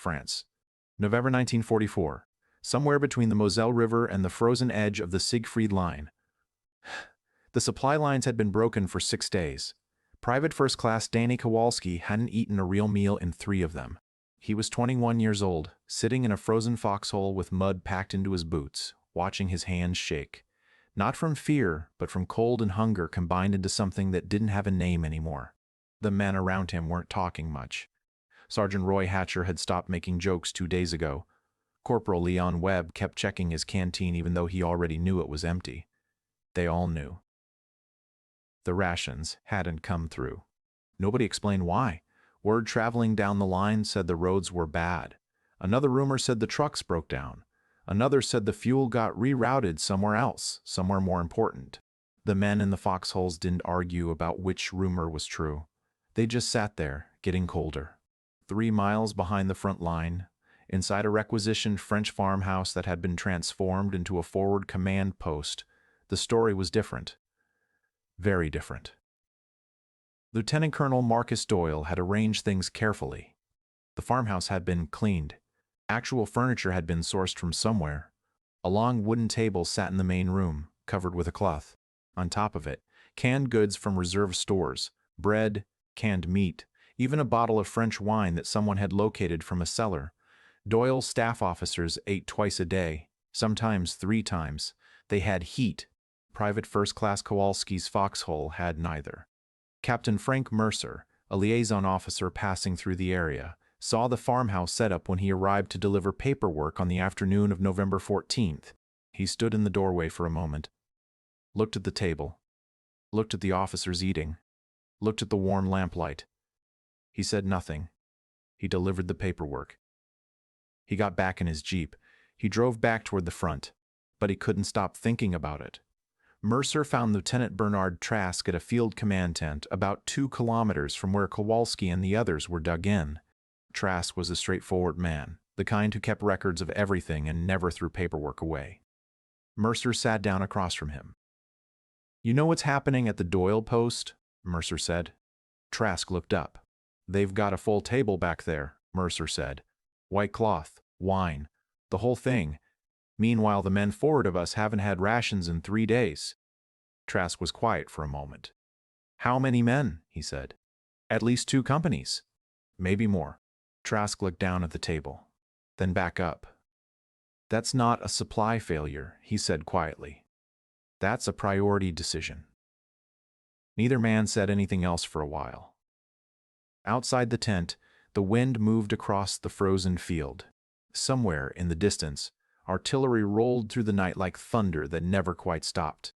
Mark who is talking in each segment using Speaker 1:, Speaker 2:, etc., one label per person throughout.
Speaker 1: France. November 1944. Somewhere between the Moselle River and the frozen edge of the Siegfried Line. The supply lines had been broken for 6 days. Private First Class Danny Kowalski hadn't eaten a real meal in 3 of them. He was 21 years old, sitting in a frozen foxhole with mud packed into his boots, watching his hands shake. Not from fear, but from cold and hunger combined into something that didn't have a name anymore. The men around him weren't talking much. Sergeant Roy Hatcher had stopped making jokes 2 days ago. Corporal Leon Webb kept checking his canteen even though he already knew it was empty. They all knew. The rations hadn't come through. Nobody explained why. Word traveling down the line said the roads were bad. Another rumor said the trucks broke down. Another said the fuel got rerouted somewhere else, somewhere more important. The men in the foxholes didn't argue about which rumor was true. They just sat there, getting colder. 3 miles behind the front line, inside a requisitioned French farmhouse that had been transformed into a forward command post, the story was different. Very different. Lieutenant Colonel Marcus Doyle had arranged things carefully. The farmhouse had been cleaned. Actual furniture had been sourced from somewhere. A long wooden table sat in the main room, covered with a cloth. On top of it, canned goods from reserve stores, bread, canned meat, even a bottle of French wine that someone had located from a cellar. Doyle's staff officers ate twice a day, sometimes 3 times. They had heat. Private First Class Kowalski's foxhole had neither. Captain Frank Mercer, a liaison officer passing through the area, saw the farmhouse setup when he arrived to deliver paperwork on the afternoon of November 14th. He stood in the doorway for a moment, looked at the table, looked at the officers eating, looked at the warm lamplight. He said nothing. He delivered the paperwork. He got back in his jeep. He drove back toward the front, but he couldn't stop thinking about it. Mercer found Lieutenant Bernard Trask at a field command tent about 2 kilometers from where Kowalski and the others were dug in. Trask was a straightforward man, the kind who kept records of everything and never threw paperwork away. Mercer sat down across from him. "You know what's happening at the Doyle post?" Mercer said. Trask looked up. "They've got a full table back there," Mercer said. "White cloth, wine, the whole thing. Meanwhile, the men forward of us haven't had rations in 3 days. Trask was quiet for a moment. "How many men?" he said. "At least 2 companies. Maybe more." Trask looked down at the table, then back up. "That's not a supply failure," he said quietly. "That's a priority decision." Neither man said anything else for a while. Outside the tent, the wind moved across the frozen field. Somewhere in the distance, artillery rolled through the night like thunder that never quite stopped.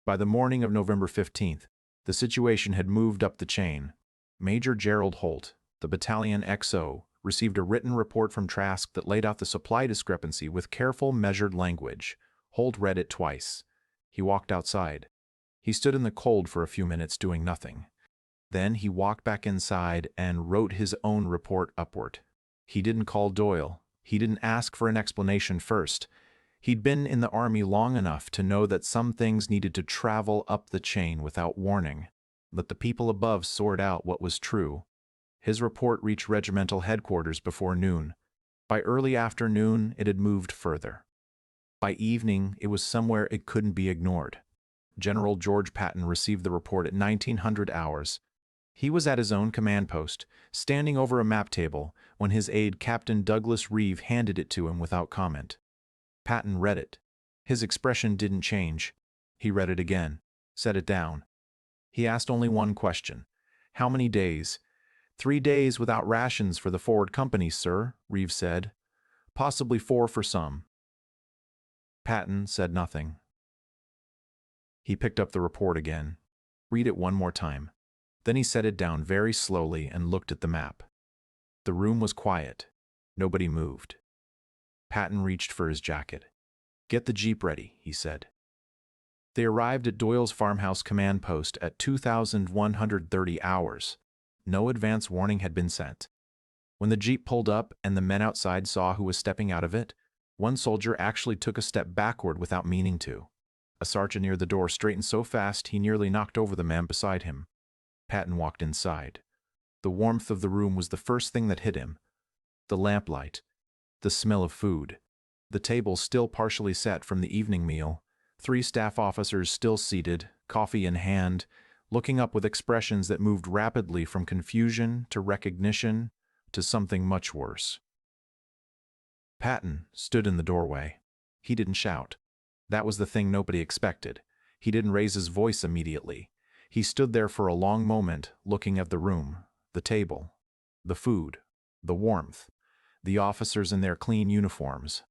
Speaker 1: By the morning of November 15th, the situation had moved up the chain. Major Gerald Holt, the battalion XO, received a written report from Trask that laid out the supply discrepancy with careful, measured language. Holt read it twice. He walked outside. He stood in the cold for a few minutes doing nothing. Then he walked back inside and wrote his own report upward. He didn't call Doyle. He didn't ask for an explanation first. He'd been in the army long enough to know that some things needed to travel up the chain without warning. Let the people above sort out what was true. His report reached regimental headquarters before noon. By early afternoon, it had moved further. By evening, it was somewhere it couldn't be ignored. General George Patton received the report at 1900 hours. He was at his own command post, standing over a map table, when his aide Captain Douglas Reeve handed it to him without comment. Patton read it. His expression didn't change. He read it again, set it down. He asked only one question. "How many days?" "3 days without rations for the forward companies, sir," Reeve said. "Possibly 4 for some." Patton said nothing. He picked up the report again. Read it one more time. Then he set it down very slowly and looked at the map. The room was quiet. Nobody moved. Patton reached for his jacket. "Get the jeep ready," he said. They arrived at Doyle's farmhouse command post at 2130 hours. No advance warning had been sent. When the jeep pulled up and the men outside saw who was stepping out of it, one soldier actually took a step backward without meaning to. A sergeant near the door straightened so fast he nearly knocked over the man beside him. Patton walked inside. The warmth of the room was the first thing that hit him. The lamplight, the smell of food, the table still partially set from the evening meal, 3 staff officers still seated, coffee in hand, looking up with expressions that moved rapidly from confusion to recognition to something much worse. Patton stood in the doorway. He didn't shout. That was the thing nobody expected. He didn't raise his voice immediately. He stood there for a long moment, looking at the room, the table, the food, the warmth, the officers in their clean uniforms.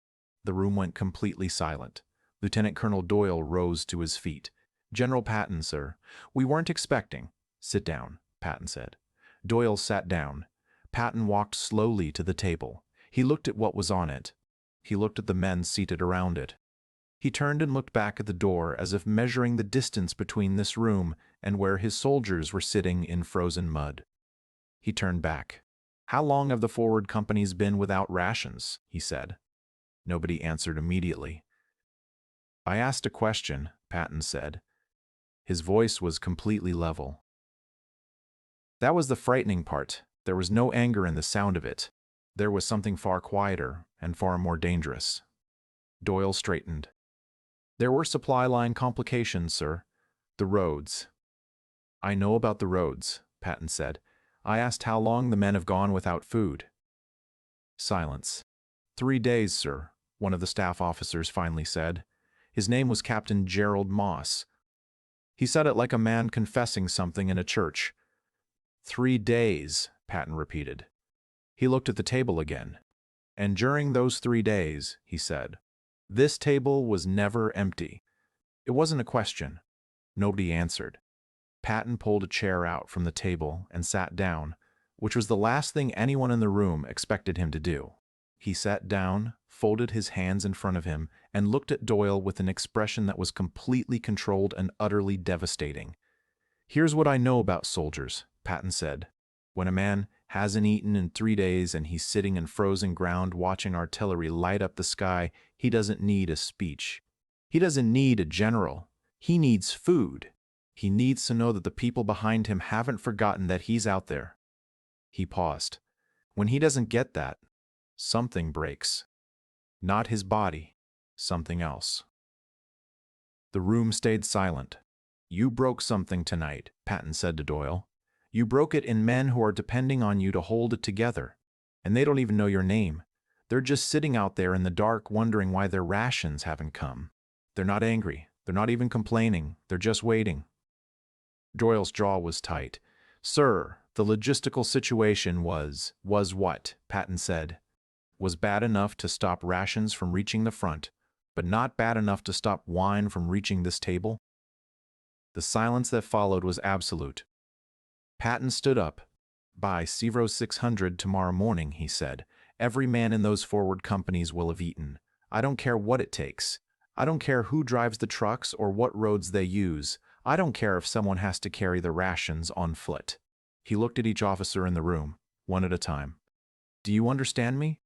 Speaker 1: The room went completely silent. Lieutenant Colonel Doyle rose to his feet. "General Patton, sir. We weren't expecting." "Sit down," Patton said. Doyle sat down. Patton walked slowly to the table. He looked at what was on it. He looked at the men seated around it. He turned and looked back at the door as if measuring the distance between this room and where his soldiers were sitting in frozen mud. He turned back. "How long have the forward companies been without rations?" he said. Nobody answered immediately. "I asked a question," Patton said. His voice was completely level. That was the frightening part. There was no anger in the sound of it. There was something far quieter and far more dangerous. Doyle straightened. "There were supply line complications, sir. The roads." "I know about the roads," Patton said. "I asked how long the men have gone without food." Silence. 3 days, sir," one of the staff officers finally said. His name was Captain Gerald Moss. He said it like a man confessing something in a church. 3 days, Patton repeated. He looked at the table again. "And during those 3 days," he said, "this table was never empty." It wasn't a question. Nobody answered. Patton pulled a chair out from the table and sat down, which was the last thing anyone in the room expected him to do. He sat down, folded his hands in front of him, and looked at Doyle with an expression that was completely controlled and utterly devastating. "Here's what I know about soldiers," Patton said. "When a man hasn't eaten in 3 days and he's sitting in frozen ground watching artillery light up the sky, he doesn't need a speech. He doesn't need a general. He needs food. He needs to know that the people behind him haven't forgotten that he's out there." He paused. "When he doesn't get that, something breaks. Not his body, something else." The room stayed silent. "You broke something tonight," Patton said to Doyle. "You broke it in men who are depending on you to hold it together. And they don't even know your name. They're just sitting out there in the dark wondering why their rations haven't come. They're not angry. They're not even complaining. They're just waiting." Doyle's jaw was tight. "Sir, the logistical situation was what?" Patton said. "Was bad enough to stop rations from reaching the front, but not bad enough to stop wine from reaching this table?" The silence that followed was absolute. Patton stood up. "By 0600 tomorrow morning," he said, "every man in those forward companies will have eaten. I don't care what it takes. I don't care who drives the trucks or what roads they use. I don't care if someone has to carry the rations on foot." He looked at each officer in the room, one at a time. "Do you understand me?"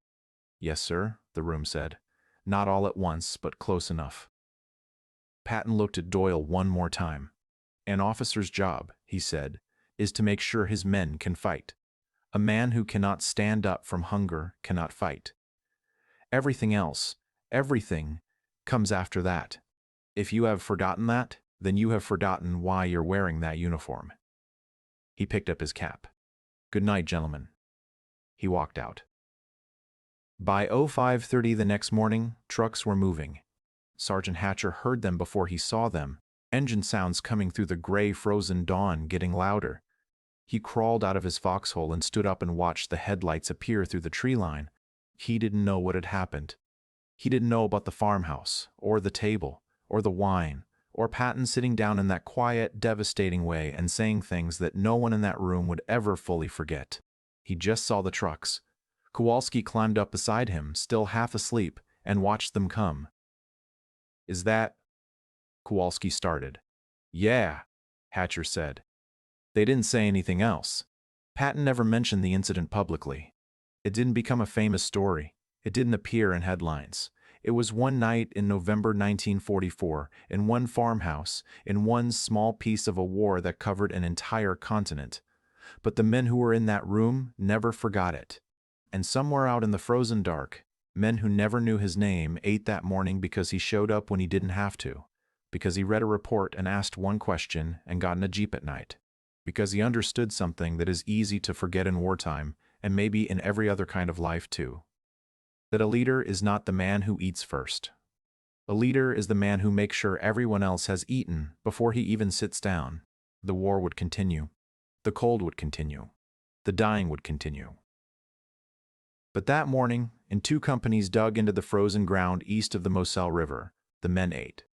Speaker 1: "Yes, sir," the room said. "Not all at once, but close enough." Patton looked at Doyle one more time. "An officer's job," he said, "is to make sure his men can fight. A man who cannot stand up from hunger cannot fight. Everything else, everything, comes after that. If you have forgotten that, then you have forgotten why you're wearing that uniform." He picked up his cap. "Good night, gentlemen." He walked out. By 05:30 the next morning, trucks were moving. Sergeant Hatcher heard them before he saw them, engine sounds coming through the gray frozen dawn getting louder. He crawled out of his foxhole and stood up and watched the headlights appear through the tree line. He didn't know what had happened. He didn't know about the farmhouse, or the table, or the wine, or Patton sitting down in that quiet, devastating way and saying things that no one in that room would ever fully forget. He just saw the trucks. Kowalski climbed up beside him, still half asleep, and watched them come. "Is that—" Kowalski started. "Yeah," Hatcher said. They didn't say anything else. Patton never mentioned the incident publicly. It didn't become a famous story. It didn't appear in headlines. It was one night in November 1944, in one farmhouse, in one small piece of a war that covered an entire continent. But the men who were in that room never forgot it. And somewhere out in the frozen dark, men who never knew his name ate that morning because he showed up when he didn't have to, because he read a report and asked one question and got in a jeep at night, because he understood something that is easy to forget in wartime and maybe in every other kind of life too. That a leader is not the man who eats first. A leader is the man who makes sure everyone else has eaten before he even sits down. The war would continue. The cold would continue. The dying would continue. But that morning, in 2 companies dug into the frozen ground east of the Moselle River, the men ate.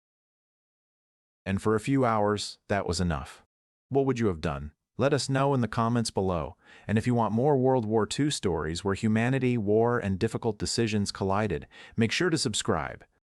Speaker 1: And for a few hours, that was enough. What would you have done? Let us know in the comments below. And if you want more World War II stories where humanity, war, and difficult decisions collided, make sure to subscribe.